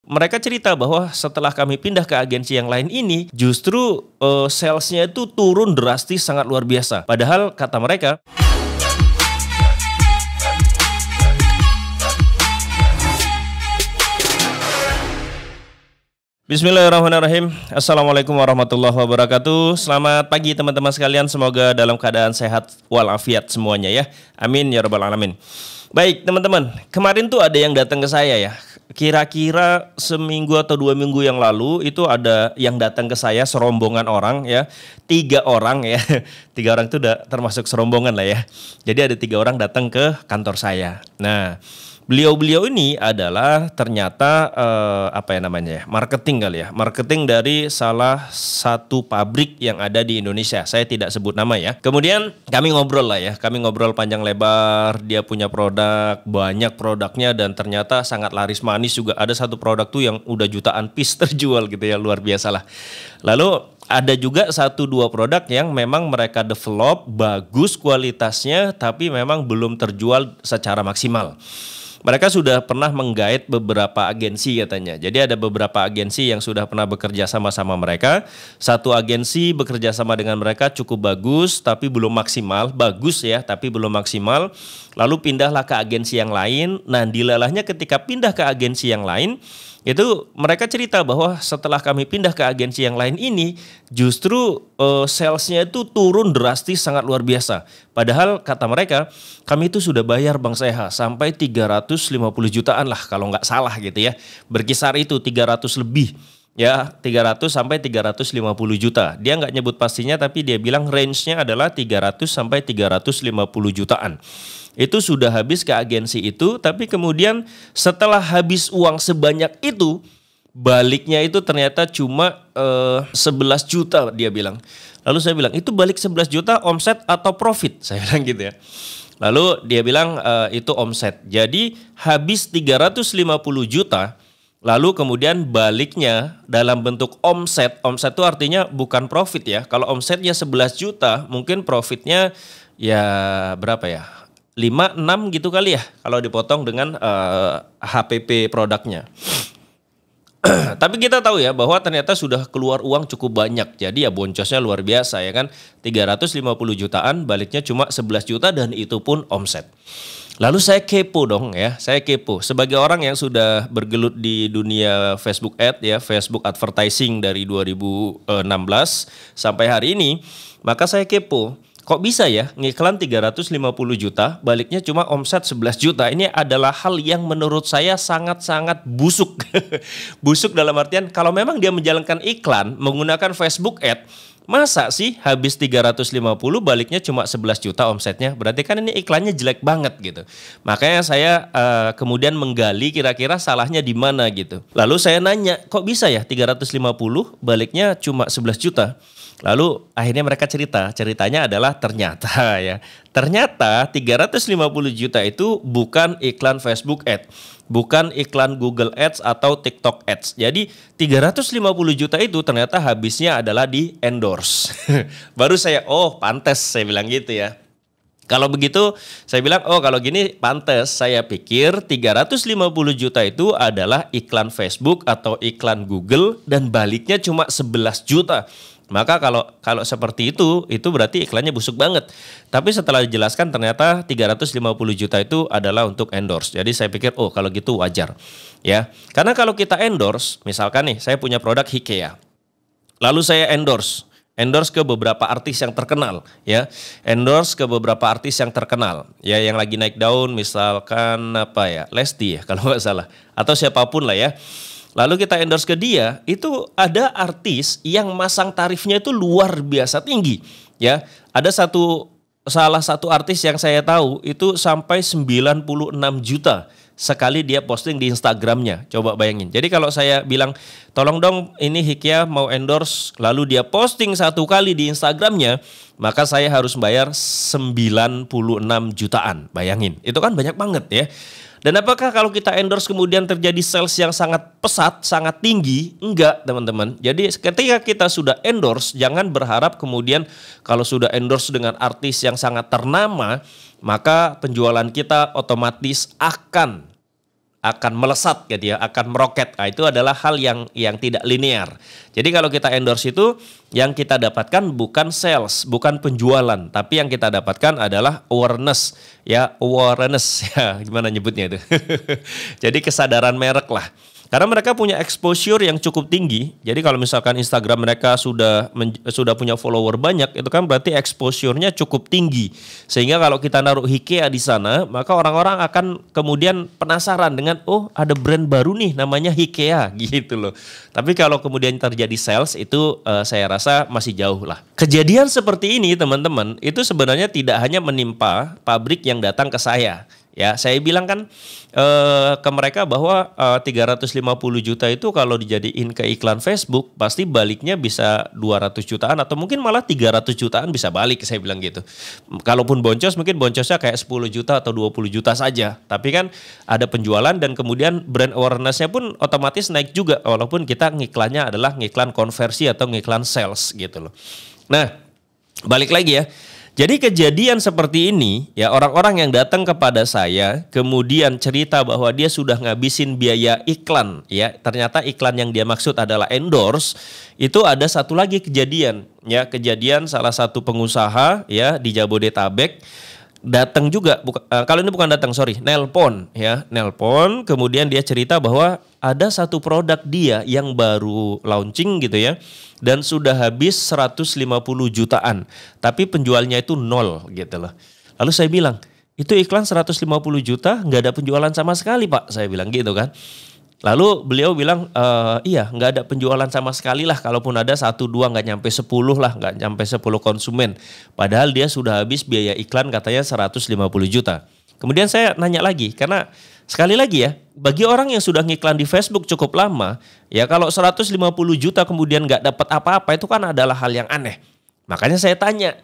mereka cerita bahwa setelah kami pindah ke agensi yang lain ini, justru salesnya itu turun drastis sangat luar biasa. Padahal kata mereka, Bismillahirrahmanirrahim. Assalamualaikum warahmatullahi wabarakatuh. Selamat pagi teman-teman sekalian. Semoga dalam keadaan sehat walafiat semuanya ya. Amin ya rabbal alamin. Baik teman-teman, kemarin tuh ada yang datang ke saya ya. Kira-kira seminggu atau 2 minggu yang lalu itu ada yang datang ke saya, serombongan orang ya. 3 orang ya. 3 orang itu udah termasuk serombongan lah ya. Jadi ada 3 orang datang ke kantor saya. Nah, beliau-beliau ini adalah ternyata marketing kali ya. Marketing dari salah satu pabrik yang ada di Indonesia. Saya tidak sebut nama ya. Kemudian kami ngobrol lah ya. Kami ngobrol panjang lebar. Dia punya produk, banyak produknya dan ternyata sangat laris manis juga. Ada satu produk tuh yang udah jutaan piece terjual gitu ya. Luar biasa lah. Lalu ada juga 1-2 produk yang memang mereka develop, bagus kualitasnya, tapi memang belum terjual secara maksimal. Mereka sudah pernah menggait beberapa agensi katanya. Jadi ada beberapa agensi yang sudah pernah bekerja sama-sama mereka. Satu agensi bekerja sama dengan mereka cukup bagus tapi belum maksimal. Bagus ya tapi belum maksimal. Lalu pindahlah ke agensi yang lain. Nah dilalahnya ketika pindah ke agensi yang lain, itu mereka cerita bahwa setelah kami pindah ke agensi yang lain ini, justru salesnya itu turun drastis sangat luar biasa. Padahal kata mereka, kami itu sudah bayar Bang Seha sampai 350 jutaan lah kalau nggak salah gitu ya. Berkisar itu 300 lebih. Ya 300 sampai 350 juta. Dia nggak nyebut pastinya tapi dia bilang range-nya adalah 300 sampai 350 jutaan. Itu sudah habis ke agensi itu, tapi kemudian setelah habis uang sebanyak itu, baliknya itu ternyata cuma 11 juta dia bilang. Lalu saya bilang, itu balik 11 juta omset atau profit? Saya bilang gitu ya. Lalu dia bilang itu omset. Jadi habis 350 juta, lalu kemudian baliknya dalam bentuk omset. Omset itu artinya bukan profit ya. Kalau omsetnya 11 juta, mungkin profitnya ya berapa ya? 5-6 gitu kali ya kalau dipotong dengan HPP produknya. Tapi kita tahu ya bahwa ternyata sudah keluar uang cukup banyak. Jadi ya boncosnya luar biasa ya kan. 350 jutaan baliknya cuma 11 juta dan itu pun omset. Lalu saya kepo dong ya. Saya kepo sebagai orang yang sudah bergelut di dunia Facebook ad ya, Facebook advertising dari 2016 sampai hari ini, maka saya kepo. Kok bisa ya ngiklan 350 juta baliknya cuma omset 11 juta. Ini adalah hal yang menurut saya sangat-sangat busuk. Busuk dalam artian kalau memang dia menjalankan iklan menggunakan Facebook ad, masa sih habis 350 baliknya cuma 11 juta omsetnya? Berarti kan ini iklannya jelek banget gitu. Makanya saya kemudian menggali kira-kira salahnya di mana gitu. Lalu saya nanya, kok bisa ya 350 baliknya cuma 11 juta? Lalu akhirnya mereka ceritanya adalah ternyata 350 juta itu bukan iklan Facebook ad, bukan iklan Google Ads atau TikTok Ads. Jadi 350 juta itu ternyata habisnya adalah di endorse. Baru saya, pantes saya bilang gitu ya. Kalau begitu saya bilang, kalau gini pantes. Saya pikir 350 juta itu adalah iklan Facebook atau iklan Google dan baliknya cuma 11 juta. Maka kalau seperti itu berarti iklannya busuk banget. Tapi setelah dijelaskan ternyata 350 juta itu adalah untuk endorse. Jadi saya pikir kalau gitu wajar. Ya. Karena kalau kita endorse, misalkan nih saya punya produk Hikea. Lalu saya endorse ke beberapa artis yang terkenal ya. Endorse ke beberapa artis yang terkenal ya, yang lagi naik daun, misalkan Lesti ya kalau nggak salah, atau siapapun lah ya. Lalu kita endorse ke dia, itu ada artis yang masang tarifnya itu luar biasa tinggi ya. Ada salah satu artis yang saya tahu itu sampai 96 juta sekali dia posting di Instagramnya. Coba bayangin. Jadi kalau saya bilang, tolong dong ini Hikea mau endorse, lalu dia posting 1 kali di Instagramnya, maka saya harus bayar 96 jutaan. Bayangin, itu kan banyak banget ya. Dan apakah kalau kita endorse kemudian terjadi sales yang sangat pesat, sangat tinggi? Enggak, teman-teman. Jadi ketika kita sudah endorse, jangan berharap kemudian kalau sudah endorse dengan artis yang sangat ternama, maka penjualan kita otomatis akan akan melesat gitu ya, akan meroket. Nah, itu adalah hal yang tidak linear. Jadi kalau kita endorse itu yang kita dapatkan bukan sales, bukan penjualan, tapi yang kita dapatkan adalah awareness ya, awareness ya, gimana nyebutnya itu. Jadi kesadaran merek lah. Karena mereka punya exposure yang cukup tinggi. Jadi kalau misalkan Instagram mereka sudah punya follower banyak, itu kan berarti exposure-nya cukup tinggi. Sehingga kalau kita naruh Hikea di sana, maka orang-orang akan kemudian penasaran dengan, oh ada brand baru nih namanya Hikea gitu loh. Tapi kalau kemudian terjadi sales itu saya rasa masih jauh lah. Kejadian seperti ini teman-teman, itu sebenarnya tidak hanya menimpa pabrik yang datang ke saya. Ya, saya bilang kan ke mereka bahwa 350 juta itu kalau dijadiin ke iklan Facebook pasti baliknya bisa 200 jutaan atau mungkin malah 300 jutaan bisa balik, saya bilang gitu. Kalaupun boncos mungkin boncosnya kayak 10 juta atau 20 juta saja. Tapi kan ada penjualan dan kemudian brand awareness-nya pun otomatis naik juga walaupun kita ngiklannya adalah ngiklan konversi atau ngiklan sales gitu loh. Nah, balik lagi ya. Jadi kejadian seperti ini ya, orang-orang yang datang kepada saya kemudian cerita bahwa dia sudah ngabisin biaya iklan ya, ternyata iklan yang dia maksud adalah endorse. Itu ada satu lagi kejadian ya, kejadian salah satu pengusaha ya di Jabodetabek datang juga, kalau ini bukan datang, nelpon ya, nelpon kemudian dia cerita bahwa ada satu produk dia yang baru launching gitu ya, dan sudah habis 150 jutaan, tapi penjualnya itu 0 gitu loh. Lalu saya bilang, itu iklan 150 juta nggak ada penjualan sama sekali Pak, saya bilang gitu kan. Lalu beliau bilang, iya nggak ada penjualan sama sekali lah, kalaupun ada 1, 2 nggak nyampe 10 lah, nggak nyampe 10 konsumen. Padahal dia sudah habis biaya iklan katanya 150 juta. Kemudian saya nanya lagi, karena sekali lagi ya, bagi orang yang sudah ngiklan di Facebook cukup lama, ya kalau 150 juta kemudian nggak dapat apa-apa itu kan adalah hal yang aneh. Makanya saya tanya,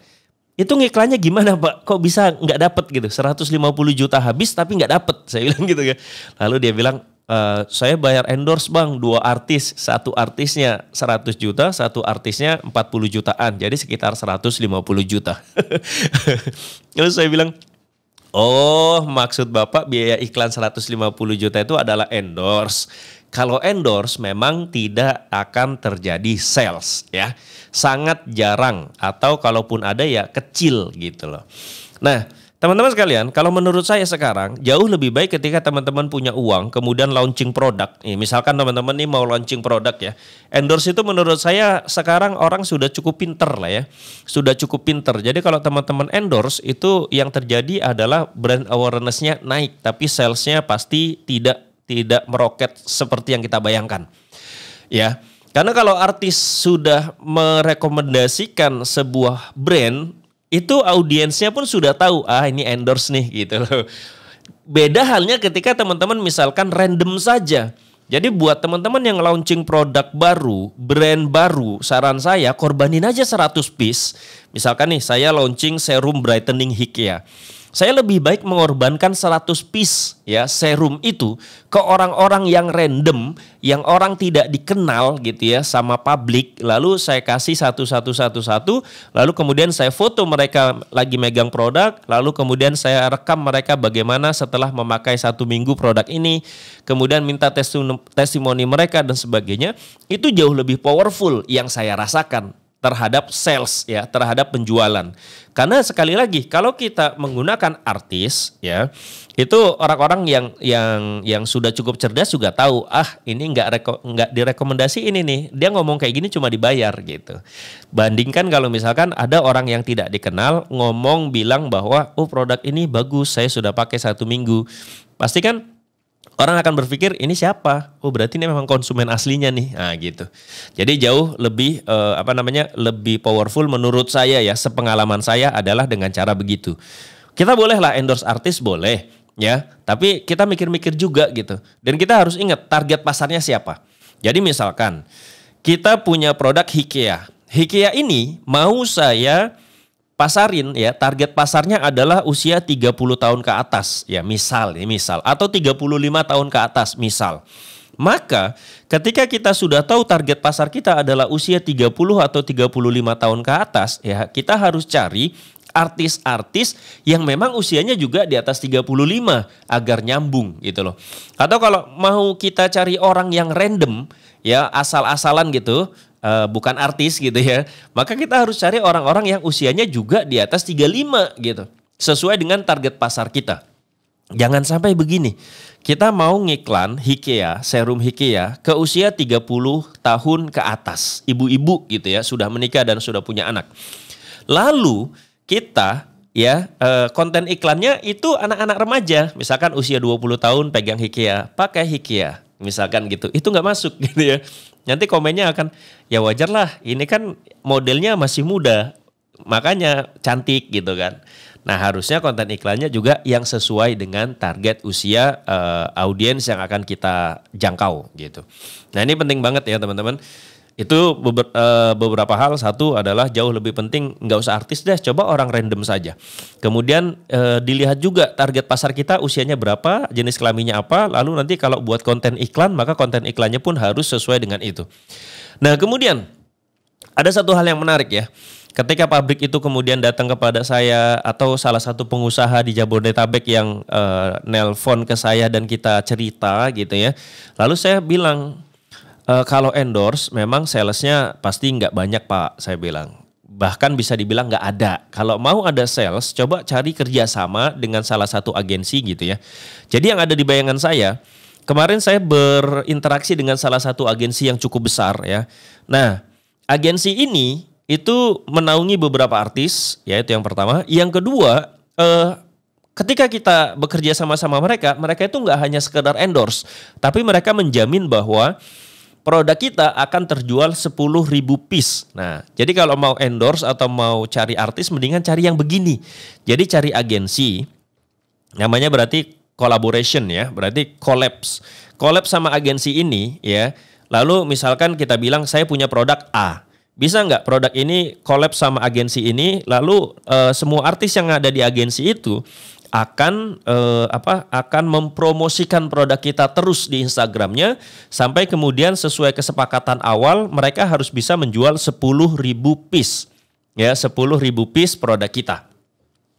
itu ngiklannya gimana Pak? Kok bisa nggak dapat gitu? 150 juta habis tapi nggak dapat, saya bilang gitu ya. Lalu dia bilang, saya bayar endorse bang 2 artis, satu artisnya 100 juta, satu artisnya 40 jutaan, jadi sekitar 150 juta. Lalu saya bilang, oh maksud Bapak biaya iklan 150 juta itu adalah endorse. Kalau endorse memang tidak akan terjadi sales ya, sangat jarang atau kalaupun ada ya kecil gitu loh. Nah, teman-teman sekalian, kalau menurut saya sekarang jauh lebih baik ketika teman-teman punya uang kemudian launching produk. Nih, misalkan teman-teman nih mau launching produk ya. Endorse itu menurut saya sekarang orang sudah cukup pinter lah ya. Sudah cukup pinter. Jadi kalau teman-teman endorse itu yang terjadi adalah brand awareness-nya naik, tapi sales-nya pasti tidak meroket seperti yang kita bayangkan. Ya. Karena kalau artis sudah merekomendasikan sebuah brand, itu audiensnya pun sudah tahu, ini endorse nih gitu loh. Beda halnya ketika teman-teman misalkan random saja. Jadi buat teman-teman yang launching produk baru, brand baru, saran saya korbanin aja 100 piece. Misalkan nih saya launching serum brightening Hikea. Saya lebih baik mengorbankan 100 piece ya serum itu ke orang-orang yang random, yang orang tidak dikenal gitu ya sama publik. Lalu saya kasih satu, lalu kemudian saya foto mereka lagi megang produk, lalu kemudian saya rekam mereka bagaimana setelah memakai 1 minggu produk ini, kemudian minta testimoni mereka dan sebagainya. Itu jauh lebih powerful yang saya rasakan terhadap sales ya, terhadap penjualan. Karena sekali lagi kalau kita menggunakan artis ya, itu orang-orang yang sudah cukup cerdas juga tahu, ini nggak direkomendasi ini nih. Dia ngomong kayak gini cuma dibayar gitu. Bandingkan kalau misalkan ada orang yang tidak dikenal ngomong bilang bahwa produk ini bagus, saya sudah pakai 1 minggu. Pasti kan orang akan berpikir ini siapa? Berarti ini memang konsumen aslinya nih. Nah gitu. Jadi jauh lebih lebih powerful menurut saya ya, sepengalaman saya adalah dengan cara begitu. Kita bolehlah endorse artis boleh ya, tapi kita mikir-mikir juga gitu. Dan kita harus ingat target pasarnya siapa. Jadi misalkan kita punya produk Hikea. Hikea ini mau saya pasarin ya, target pasarnya adalah usia 30 tahun ke atas ya, misal atau 35 tahun ke atas misal. Maka ketika kita sudah tahu target pasar kita adalah usia 30 atau 35 tahun ke atas, ya kita harus cari artis-artis yang memang usianya juga di atas 35 agar nyambung gitu loh. Atau kalau mau kita cari orang yang random, ya asal-asalan gitu, bukan artis gitu ya, maka kita harus cari orang-orang yang usianya juga di atas 35 gitu. Sesuai dengan target pasar kita. Jangan sampai begini, kita mau ngiklan Hikea, serum Hikea ke usia 30 tahun ke atas. Ibu-ibu gitu ya, sudah menikah dan sudah punya anak. Lalu kita ya konten iklannya itu anak-anak remaja. Misalkan usia 20 tahun pegang Hikea, pakai Hikea. Misalkan gitu, itu nggak masuk gitu ya. Nanti komennya akan, ya wajar lah, ini kan modelnya masih muda, makanya cantik gitu kan. Nah harusnya konten iklannya juga yang sesuai dengan target usia audiens yang akan kita jangkau gitu. Nah ini penting banget ya teman-teman. Itu beberapa hal. Satu adalah jauh lebih penting, nggak usah artis deh, coba orang random saja. Kemudian dilihat juga target pasar kita usianya berapa, jenis kelaminnya apa. Lalu nanti kalau buat konten iklan, maka konten iklannya pun harus sesuai dengan itu. Nah kemudian ada satu hal yang menarik ya. Ketika pabrik itu kemudian datang kepada saya atau salah satu pengusaha di Jabodetabek yang nelpon ke saya dan kita cerita gitu ya. Lalu saya bilang, kalau endorse memang salesnya pasti nggak banyak Pak, saya bilang. Bahkan bisa dibilang nggak ada. Kalau mau ada sales, coba cari kerjasama dengan salah satu agensi gitu ya. Jadi yang ada di bayangan saya, kemarin saya berinteraksi dengan salah satu agensi yang cukup besar ya. Nah, agensi ini itu menaungi beberapa artis, ya itu yang pertama. Yang kedua, ketika kita bekerja sama-sama mereka itu nggak hanya sekedar endorse, tapi mereka menjamin bahwa produk kita akan terjual 10.000 piece. Nah, jadi kalau mau endorse atau mau cari artis, mendingan cari yang begini. Jadi cari agensi, namanya berarti collaboration ya, berarti collab sama agensi ini ya. Lalu misalkan kita bilang saya punya produk A. Bisa nggak produk ini collab sama agensi ini, lalu semua artis yang ada di agensi itu akan mempromosikan produk kita terus di Instagramnya sampai kemudian sesuai kesepakatan awal mereka harus bisa menjual 10.000 piece ya, 10.000 piece produk kita.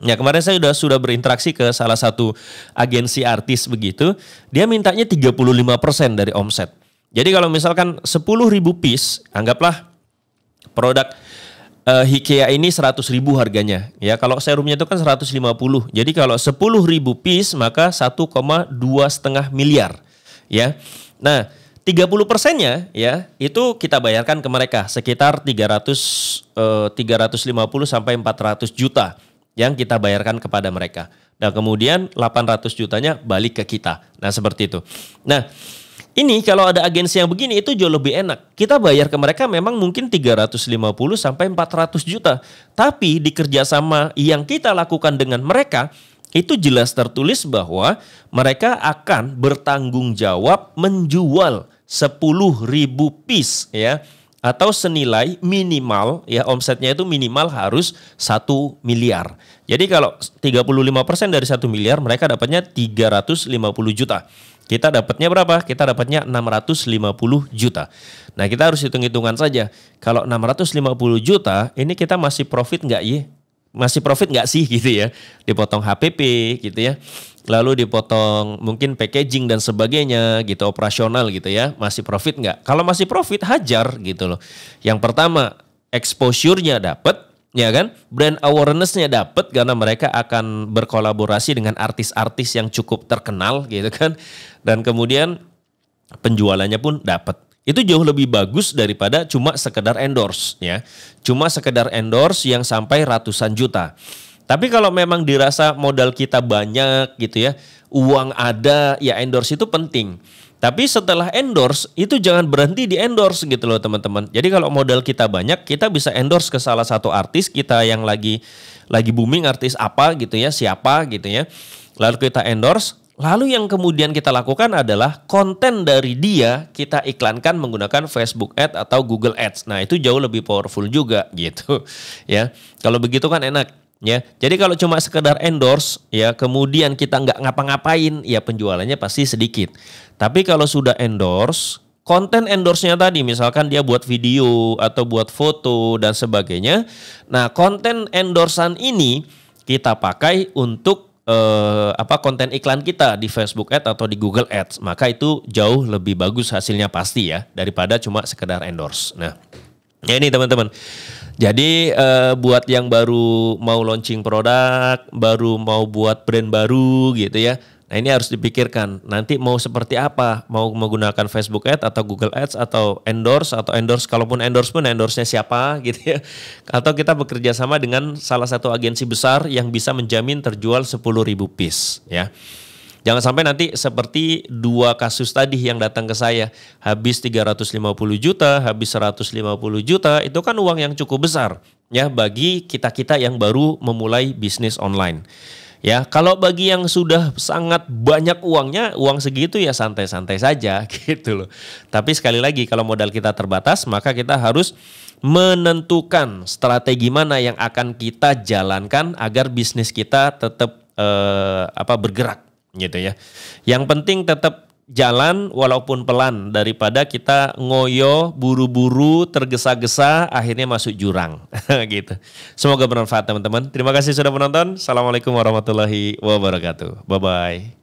Ya kemarin saya sudah berinteraksi ke salah satu agensi artis begitu, dia mintanya 35% dari omset. Jadi kalau misalkan 10.000 piece, anggaplah produk Hikea ini 100.000 harganya. Ya, kalau serumnya itu kan 150. Jadi kalau 10.000 piece maka 1,2,5 miliar. Ya. Nah, 30%-nya ya itu kita bayarkan ke mereka sekitar 350 sampai 400 juta yang kita bayarkan kepada mereka. Nah, kemudian 800 jutanya balik ke kita. Nah, seperti itu. Nah, ini kalau ada agensi yang begini itu jauh lebih enak. Kita bayar ke mereka memang mungkin 350 sampai 400 juta. Tapi di kerjasama yang kita lakukan dengan mereka, itu jelas tertulis bahwa mereka akan bertanggung jawab menjual 10.000 piece ya. Atau senilai minimal ya, omsetnya itu minimal harus 1 miliar. Jadi kalau 35% dari 1 miliar mereka dapatnya 350 juta. Kita dapatnya berapa? Kita dapatnya 650 juta. Nah kita harus hitung-hitungan saja. Kalau 650 juta ini kita masih profit nggak ya? Masih profit nggak sih gitu ya? Dipotong HPP gitu ya. Lalu dipotong mungkin packaging dan sebagainya gitu, operasional gitu ya. Masih profit nggak? Kalau masih profit hajar gitu loh. Yang pertama exposure-nya dapat. Ya kan, brand awareness-nya dapat karena mereka akan berkolaborasi dengan artis-artis yang cukup terkenal gitu kan, dan kemudian penjualannya pun dapat. Itu jauh lebih bagus daripada cuma sekedar endorse ya, cuma sekedar endorse yang sampai ratusan juta. Tapi kalau memang dirasa modal kita banyak gitu ya, uang ada, ya endorse itu penting. Tapi setelah endorse itu jangan berhenti di endorse gitu loh teman-teman. Jadi kalau modal kita banyak, kita bisa endorse ke salah satu artis kita yang lagi booming, artis apa gitu ya, siapa gitu ya. Lalu kita endorse, lalu yang kemudian kita lakukan adalah konten dari dia kita iklankan menggunakan Facebook Ads atau Google Ads. Nah itu jauh lebih powerful juga gitu ya. Kalau begitu kan enak. Ya, jadi kalau cuma sekedar endorse, ya kemudian kita nggak ngapa-ngapain, ya penjualannya pasti sedikit. Tapi kalau sudah endorse, konten endorse-nya tadi, misalkan dia buat video atau buat foto dan sebagainya. Nah, konten endorsan ini kita pakai untuk konten iklan kita di Facebook Ads atau di Google Ads. Maka itu jauh lebih bagus hasilnya pasti ya, daripada cuma sekedar endorse. Nah, ya ini teman-teman. Jadi buat yang baru mau launching produk, baru mau buat brand baru gitu ya. Nah ini harus dipikirkan nanti mau seperti apa, mau menggunakan Facebook Ads atau Google Ads atau endorse kalaupun endorse pun endorse-nya siapa gitu ya. Atau kita bekerja sama dengan salah satu agensi besar yang bisa menjamin terjual 10.000 piece ya. Jangan sampai nanti seperti 2 kasus tadi yang datang ke saya, habis 350 juta, habis 150 juta, itu kan uang yang cukup besar ya bagi kita-kita yang baru memulai bisnis online. Ya, kalau bagi yang sudah sangat banyak uangnya, uang segitu ya santai-santai saja gitu loh. Tapi sekali lagi kalau modal kita terbatas, maka kita harus menentukan strategi mana yang akan kita jalankan agar bisnis kita tetap bergerak gitu ya. Yang penting tetap jalan walaupun pelan daripada kita ngoyo, buru-buru, tergesa-gesa akhirnya masuk jurang gitu. Semoga bermanfaat teman-teman. Terima kasih sudah menonton. Assalamualaikum warahmatullahi wabarakatuh. Bye bye.